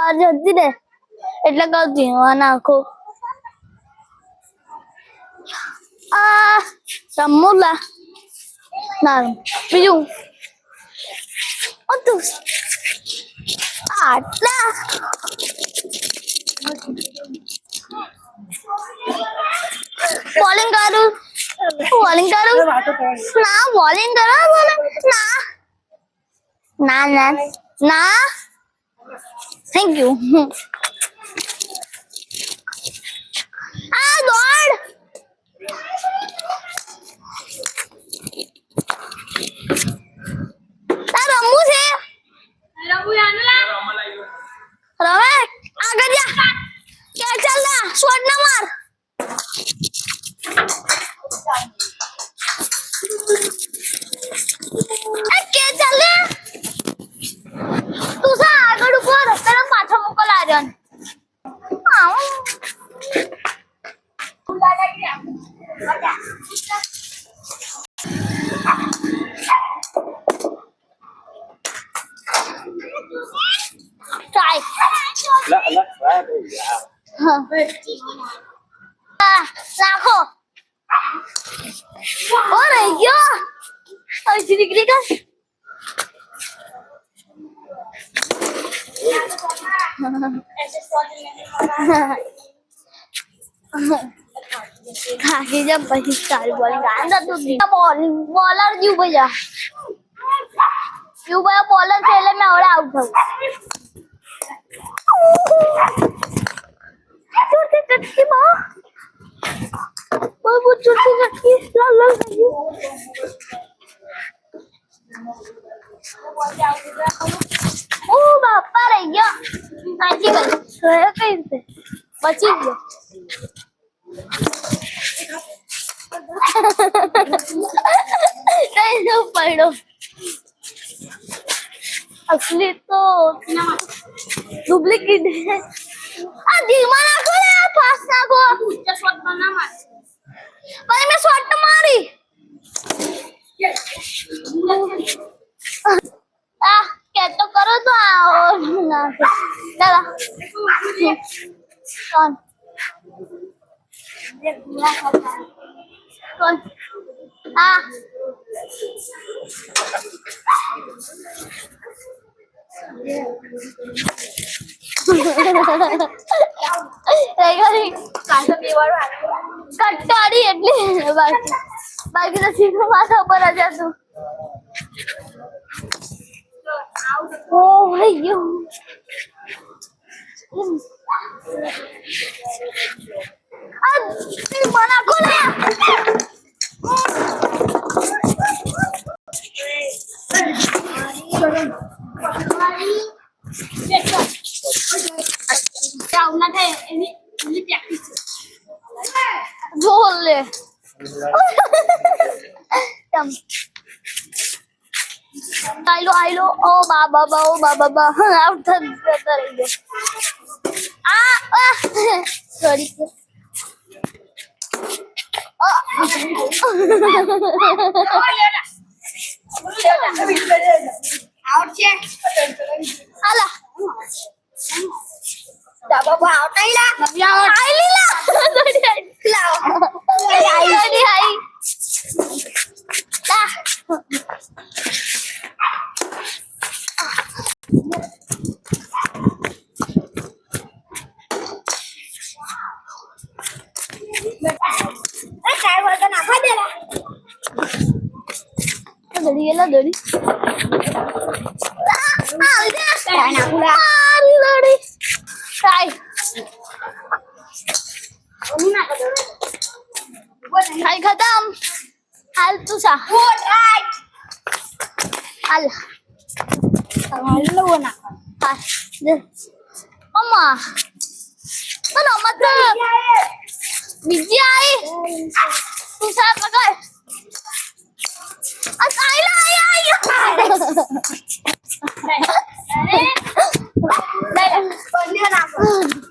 બહાર જતી રે એટલે કહું ધીમા નાખો આ રમુલા ના બીજું તું આટલા બોલિંગ કરું ના બોલિંગ કરો બોલે ના ના ના ના થેન્ક યુ આ દોડ તાર રમવું છે રમે આગળ જા કે ચાલ ના શોટ ના માર કે ચાલ તું સા આગળ ઉપર તને પાછો મોકલ આજન રાખો ઓ રહી ગયો હજી દીકરી કર ખાકી જब પછી સારી બોલિંગ આંદા તું બોલિંગ બોલર જીવ ભૈયા જીવ ભૈયા બોલર છે એટલે મેં હવે આઉટ થયું ચોટી ચટકી બા બહુ ચોટી ચટકી લાલ લાલ ઓ બાપા રહી ગયો સાચી ગઈ કઈ રીતે બચી ગયો नहीं पढ़ो असली तो डुप्लीकेट है धीमा नाखो ने फास्ट नाखो ऊंचा शॉट बना मार भाई मैं शॉट मारी क्या तो करो तो ना चला कौन कौन हाँ કટ્ટાડી એટલી બાકી તો સીધું માથા પર જ હતું ઓ ભાઈ ગયો આ મના કોને बोल ले आइलो ओ बाबा आउट रही गए सॉरी आउट છે આલા બાબા આઉટ આઈલા આઈલા લાવ આઈ આઈ તા એ કાઈ વળતા નાખા દેલા દડી ગેલા દડી Hai khatam. Hal tu sa. Good right. Hal. Hal na. Ha. Mama. Mana mata? Biji ai. Tu sa pakai. Aila ai. Đây. Đây. Còn đi nào.